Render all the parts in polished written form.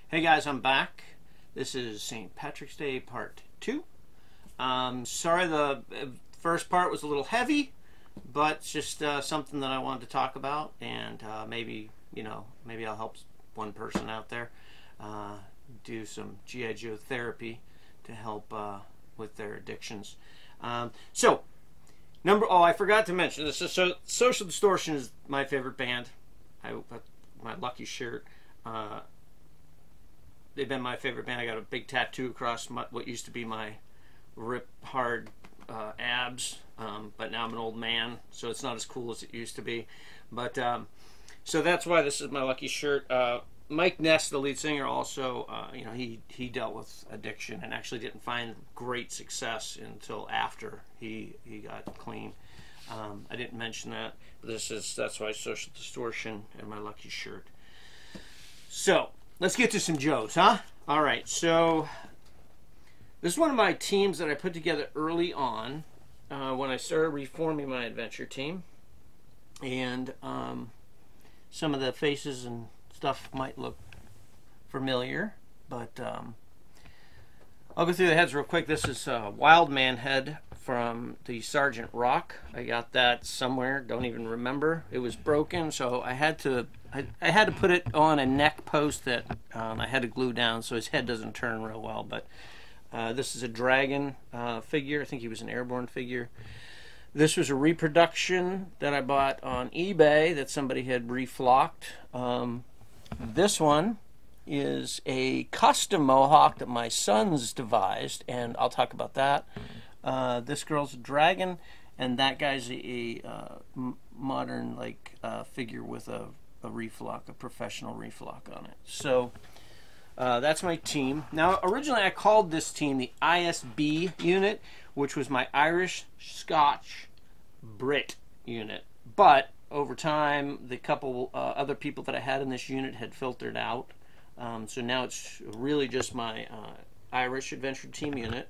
Hey guys, I'm back. This is St. Patrick's Day Part 2. Sorry the first part was a little heavy, but it's just something that I wanted to talk about, and maybe I'll help one person out there do some GiJoe therapy to help with their addictions. I forgot to mention this. So Social Distortion is my favorite band. My lucky shirt. They've been my favorite band. I got a big tattoo across what used to be my rip hard abs, but now I'm an old man, so it's not as cool as it used to be. But so that's why this is my lucky shirt. Mike Ness, the lead singer, also he dealt with addiction and actually didn't find great success until after he got clean. I didn't mention that, but that's why Social Distortion and my lucky shirt. So let's get to some Joes, huh? All right, so this is one of my teams that I put together early on when I started reforming my adventure team, and some of the faces and stuff might look familiar, but I'll go through the heads real quick. This is Wild Man head from the Sergeant Rock. I got that somewhere, don't even remember. It was broken, so I had to put it on a neck post that I had to glue down so his head doesn't turn real well. But this is a dragon figure. I think he was an airborne figure. This was a reproduction that I bought on eBay that somebody had reflocked. This one is a custom mohawk that my sons devised, and I'll talk about that. This girl's a dragon, and that guy's a modern figure with a reflock, a professional reflock on it. So that's my team. Now, originally I called this team the ISB unit, which was my Irish, Scotch, Brit unit. But over time, the couple other people that I had in this unit had filtered out. So now it's really just my Irish adventure team unit.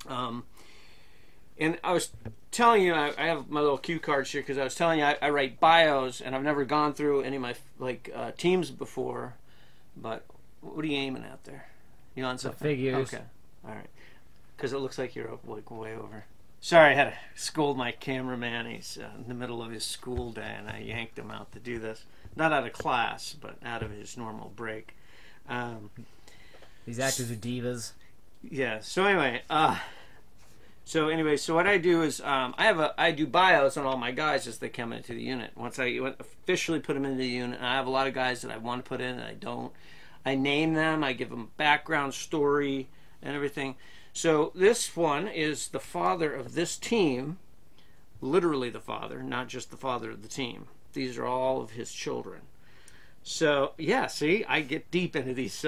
And I was telling you, I have my little cue cards here because I was telling you I write bios, and I've never gone through any of my teams before. But what are you aiming at there? You on something? The figures. Okay, all right. Because it looks like you're way over. Sorry, I had to scold my cameraman. He's in the middle of his school day, and I yanked him out to do this. Not out of class, but out of his normal break. These actors are divas. Yeah. So anyway, so what I do is I do bios on all my guys as they come into the unit. Once I officially put them into the unit, and I have a lot of guys that I want to put in and I don't. I name them. I give them background story and everything. So this one is the father of this team, literally the father, not just the father of the team. These are all of his children. So yeah, see, I get deep into these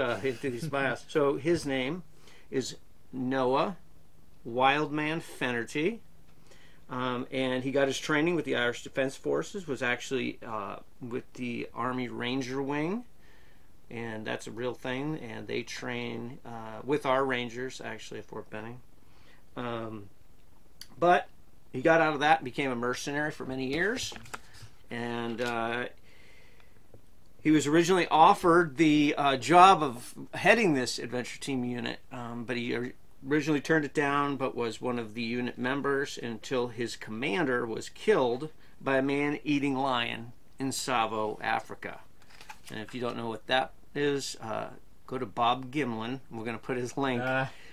bios. So his name is Noah Wildman Fennerty, and he got his training with the Irish Defence Forces. Was actually with the Army Ranger Wing, and that's a real thing. And they train with our Rangers actually at Fort Benning. But he got out of that and became a mercenary for many years. And he was originally offered the job of heading this adventure team unit, but he originally turned it down, but was one of the unit members until his commander was killed by a man-eating lion in Savo, Africa. And if you don't know what that is, go to Bob Gimlin. We're going to put his link.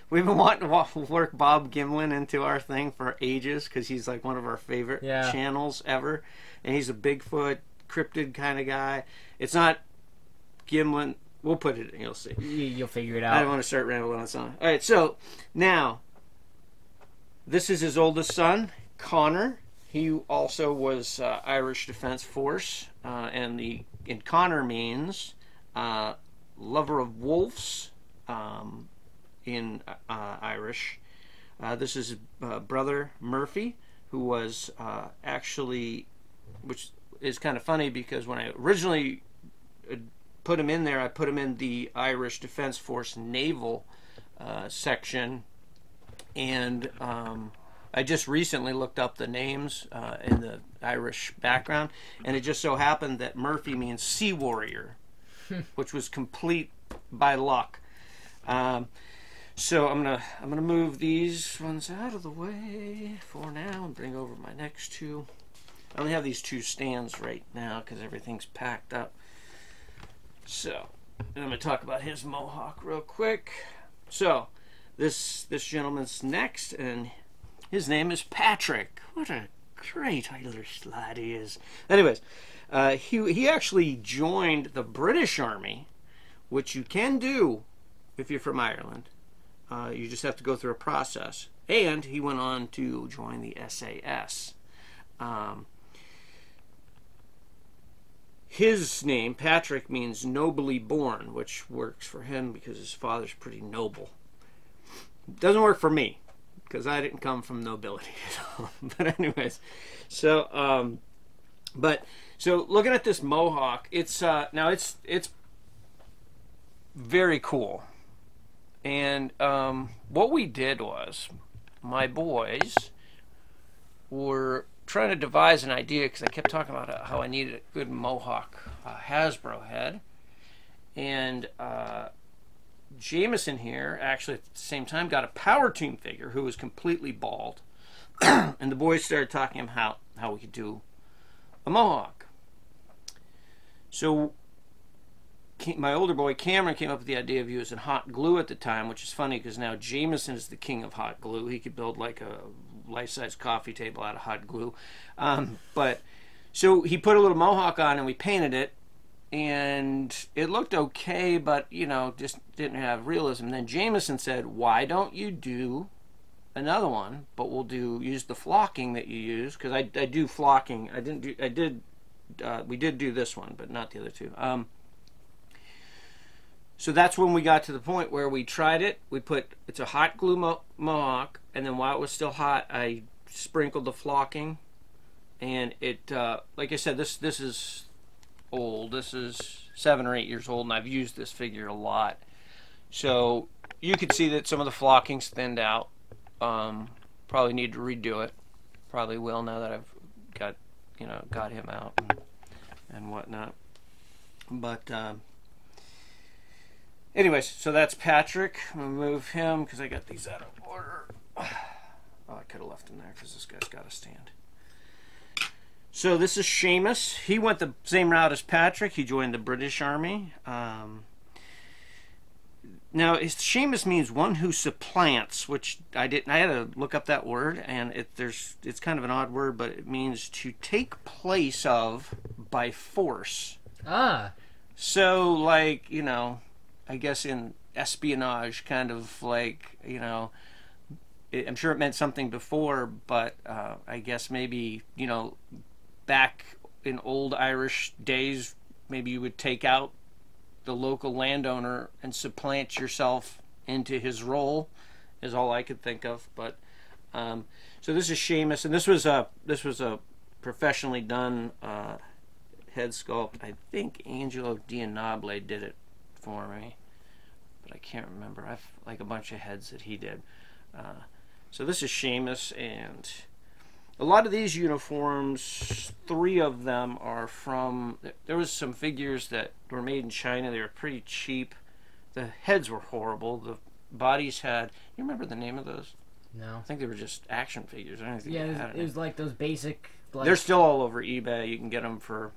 We've been wanting to work Bob Gimlin into our thing for ages because he's like one of our favorite channels ever. And he's a Bigfoot, cryptid kind of guy. It's not Gimlin. We'll put it in. You'll see. You'll figure it out. I don't want to start rambling on song. All right, so now this is his oldest son, Connor. He also was Irish Defence Force, and Connor means lover of wolves in Irish. This is his brother Murphy, who was actually, which is kind of funny because when I originally put him in there, I put him in the Irish Defence Force Naval section, and I just recently looked up the names in the Irish background, and it just so happened that Murphy means sea warrior. which was complete by luck. So I'm gonna move these ones out of the way for now and bring over my next two. I only have these two stands right now because everything's packed up. So I'm gonna talk about his mohawk real quick. So this gentleman's next, and his name is Patrick. What a great Irish lad he is. Anyways, he actually joined the British Army, which you can do if you're from Ireland. You just have to go through a process. And he went on to join the SAS. His name, Patrick, means nobly born, which works for him because his father's pretty noble. Doesn't work for me because I didn't come from nobility. But anyways, so so looking at this mohawk, it's now it's very cool. And what we did was, my boys were trying to devise an idea because I kept talking about how I needed a good mohawk Hasbro head. And Jameson here actually at the same time got a Power Team figure who was completely bald. And the boys started talking about how we could do a mohawk. So my older boy Cameron came up with the idea of using hot glue at the time, which is funny because now Jameson is the king of hot glue. He could build like a life-size coffee table out of hot glue. But so he put a little mohawk on and we painted it, and it looked okay, but you know, just didn't have realism. Then Jameson said, "Why don't you do another one? But we'll use the flocking that you use, because I do flocking. We did do this one, but not the other two." So that's when we got to the point where we tried it. It's a hot glue mohawk, and then while it was still hot, I sprinkled the flocking, and it, like I said, this is old. This is 7 or 8 years old, and I've used this figure a lot. So you could see that some of the flocking's thinned out. Probably need to redo it. Probably will now that I've got him out and whatnot. But anyways, so that's Patrick. I'm going to move him because I got these out of order. Oh, I could have left him there because this guy's got a stand. So this is Seamus. He went the same route as Patrick. He joined the British Army. Now, Seamus means one who supplants, which I didn't. I had to look up that word, and it's kind of an odd word, but it means to take place of by force. Ah. So, like, you know, I guess in espionage, kind of like, you know, I'm sure it meant something before, but I guess maybe, you know, back in old Irish days, maybe you would take out the local landowner and supplant yourself into his role, is all I could think of. But so this is Seamus, and this was a professionally done head sculpt. I think Angelo Dianabile did it for me, but I can't remember. I've like a bunch of heads that he did. So this is Seamus, and a lot of these uniforms, 3 of them are from, there was some figures that were made in China. They were pretty cheap. The heads were horrible. The bodies had, you remember the name of those? No. I think they were just action figures. I don't think it was like those basic, like, they're still all over eBay. You can get them for,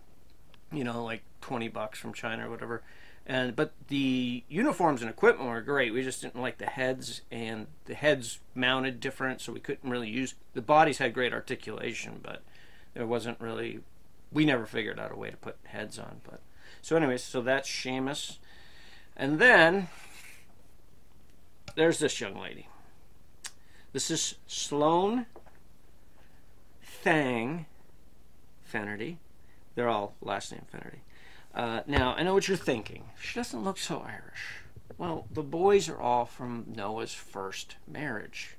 you know, like $20 from China or whatever. But the uniforms and equipment were great. We just didn't like the heads, and the heads mounted different, so we couldn't really use. The bodies had great articulation, but there wasn't really. We never figured out a way to put heads on. But so, anyways, so that's Seamus, and then there's this young lady. This is Sloane Thang Fennerty. They're all last name Fennerty. Now, I know what you're thinking. She doesn't look so Irish. Well, the boys are all from Noah's first marriage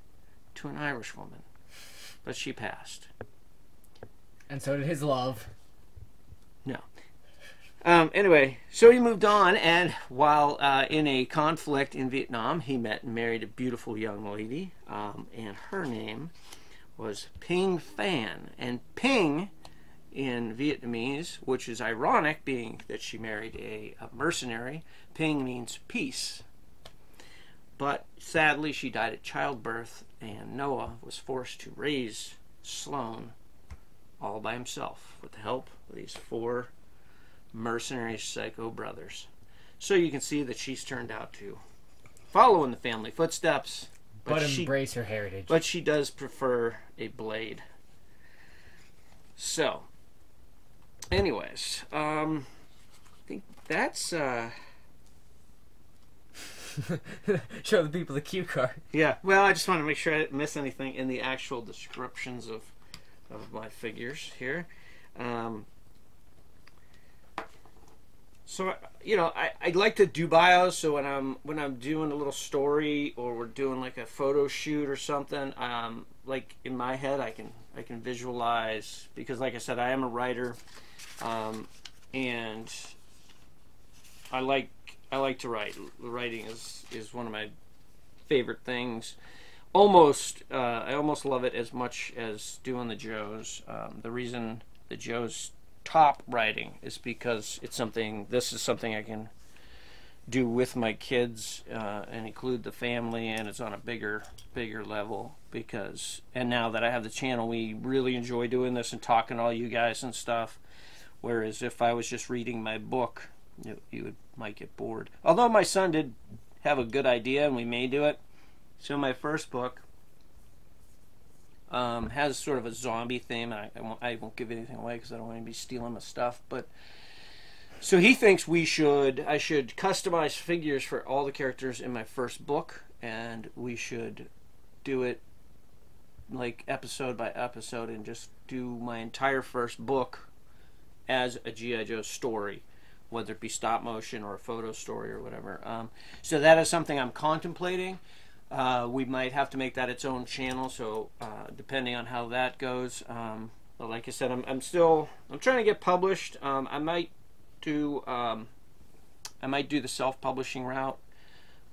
to an Irish woman. But she passed. And so did his love. No. Anyway, so he moved on, and while in a conflict in Vietnam, he met and married a beautiful young lady, and her name was Ping Fan. And Ping in Vietnamese, which is ironic, being that she married a mercenary. Ping means peace. But sadly, she died at childbirth, and Noah was forced to raise Sloane all by himself with the help of these 4 mercenary psycho brothers. So you can see that she's turned out to follow in the family footsteps, but embrace her heritage. But she does prefer a blade. So, anyways, I think that's show the people the cue card. Yeah, well, I just want to make sure I didn't miss anything in the actual descriptions of my figures here. So, you know, I like to do bios, so when I'm doing a little story, or we're doing like a photo shoot or something, like in my head I can visualize, because like I said, I am a writer, and I like to write. Writing is one of my favorite things. I almost love it as much as doing the Joes. The reason the Joes top writing is because this is something I can do with my kids, and include the family, and it's on a bigger level, and now that I have the channel, we really enjoy doing this and talking to all you guys and stuff, whereas if I was just reading my book, you might get bored. Although my son did have a good idea, and we may do it. So my first book has sort of a zombie theme. I won't give anything away because I don't want to be stealing my stuff. But so he thinks I should customize figures for all the characters in my first book, and we should do it like episode by episode, and just do my entire first book as a G.I. Joe story, whether it be stop motion or a photo story or whatever. So that is something I'm contemplating. We might have to make that its own channel, so depending on how that goes. But like I said, I'm trying to get published. I might do the self-publishing route.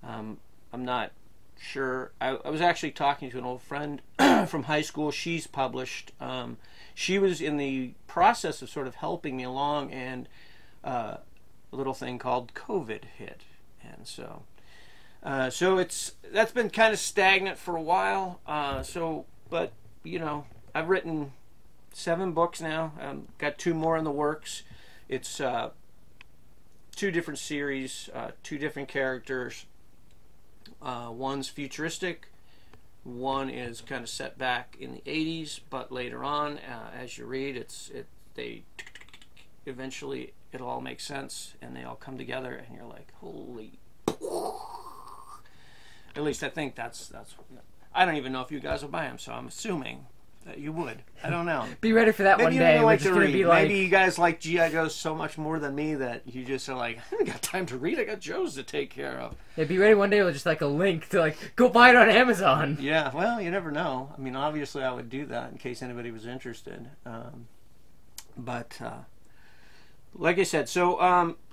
I'm not sure. I was actually talking to an old friend from high school. She's published. She was in the process of sort of helping me along, and a little thing called COVID hit, and so that's been kind of stagnant for a while. But you know, I've written 7 books now. Got 2 more in the works. It's 2 different series, 2 different characters. One's futuristic. One is kind of set back in the 80s, but later on, as you read, eventually it all makes sense, and they all come together, and you're like, holy. At least I think that's. I don't even know if you guys will buy them, so I'm assuming that you would. I don't know. Be ready for that. Maybe one day. Like to read. Maybe you guys like G.I. Joe so much more than me that you just are like, I haven't got time to read. I got Joes to take care of. Yeah, be ready one day with just like a link to like go buy it on Amazon. Yeah, well, you never know. I mean, obviously I would do that in case anybody was interested. Like I said, so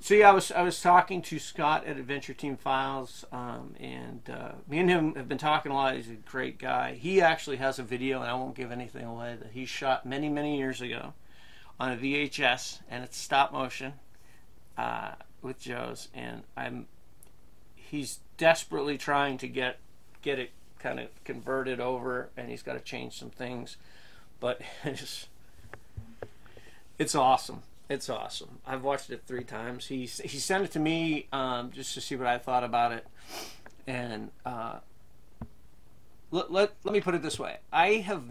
yeah, I was talking to Scott at Adventure Team Files, and me and him have been talking a lot. He's a great guy. He actually has a video, and I won't give anything away, that he shot many years ago on a VHS, and it's stop motion with Joe's, and he's desperately trying to get it kind of converted over, and he's got to change some things, but it's awesome. It's awesome. I've watched it 3 times. He sent it to me just to see what I thought about it. And let me put it this way. Have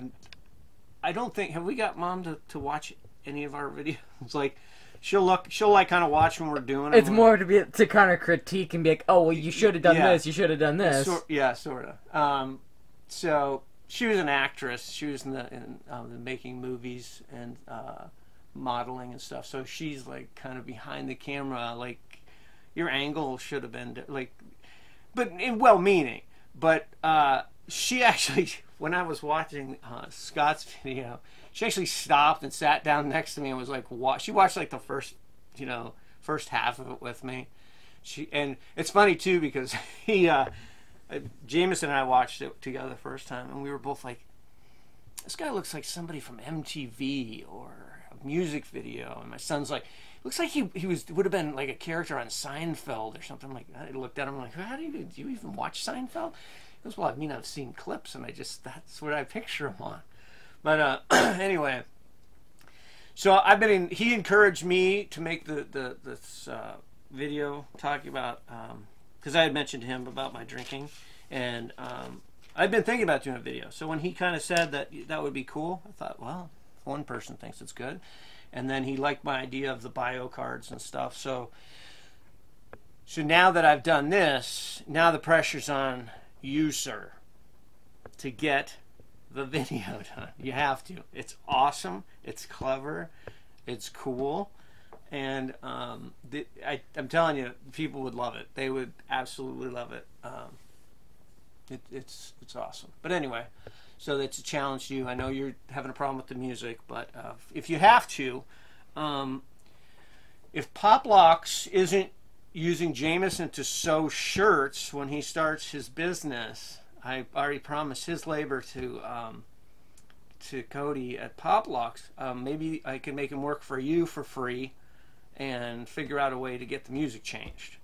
we got Mom to watch any of our videos? Like, she'll like kind of watch when we're doing it. It's more to kind of critique and be like, oh, well, you should have done this. You should have done this. Sort of. So she was an actress. She was in the making movies and modeling and stuff, so she's like kind of behind the camera, like your angle should have been like, but in well-meaning. But she actually, when I was watching Scott's video, she actually stopped and sat down next to me and was like, she watched like the first half of it with me. And it's funny too, because Jameson and I watched it together the first time, and we were both like, this guy looks like somebody from MTV or music video, and my son's like, looks like he would have been like a character on Seinfeld or something. Like, I looked at him like, how do you even watch Seinfeld? He goes, well, I mean, I've seen clips, and that's what I picture him on. But anyway, so he encouraged me to make this video talking about, because I had mentioned to him about my drinking, and I'd been thinking about doing a video. So when he kind of said that would be cool, I thought, well, if one person thinks it's good. And then he liked my idea of the bio cards and stuff. So now that I've done this, now the pressure's on you, sir, to get the video done. You have to. It's awesome. It's clever. It's cool. And I'm telling you, people would love it. They would absolutely love it. It's awesome. But anyway, so it's a challenge to you. I know you're having a problem with the music, but if you have to, if Pop Locks isn't using Jameson to sew shirts when he starts his business, I already promised his labor to Cody at Pop Locks. Maybe I can make him work for you for free and figure out a way to get the music changed.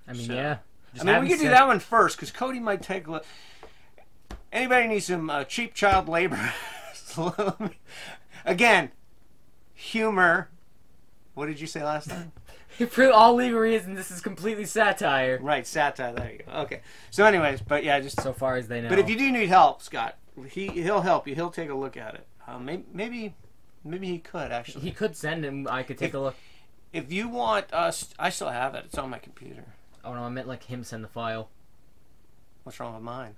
I mean, yeah. I mean, we could do that one first, because Cody might take a look. Anybody needs some cheap child labor? Again, humor. What did you say last time? For all legal reasons, this is completely satire. Right, satire. There you go. Okay. So anyways, but yeah, just... So far as they know. But if you do need help, Scott, he'll help you. He'll take a look at it. Maybe he could, actually. He could send him. I could take a look. If you want us... I still have it. It's on my computer. Oh, no, I meant like him send the file. What's wrong with mine?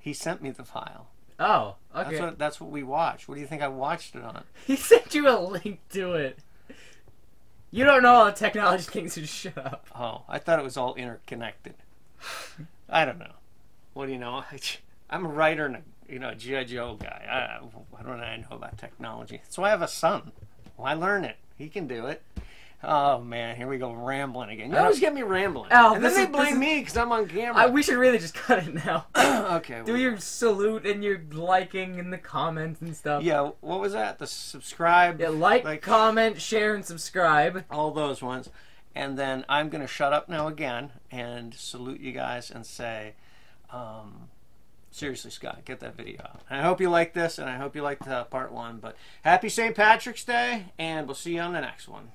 He sent me the file. Oh, okay. That's what we watched. What do you think I watched it on? He sent you a link to it. You don't know all the technology things, so just shut up. Oh, I thought it was all interconnected. I don't know. What do you know? I'm a writer and a G.I. Joe guy. What do I know about technology? So I have a son. Well, I learn it. He can do it. Oh, man, here we go, rambling again. You always get me rambling. Al, and then they blame me because I'm on camera. We should really just cut it now. Okay. Do your salute and your liking in the comments and stuff. Yeah, what was that? The subscribe? Yeah, like, comment, share, and subscribe. All those ones. And then I'm going to shut up now again and salute you guys and say, seriously, Scott, get that video out. And I hope you like this, and I hope you liked part 1. But happy St. Patrick's Day, and we'll see you on the next one.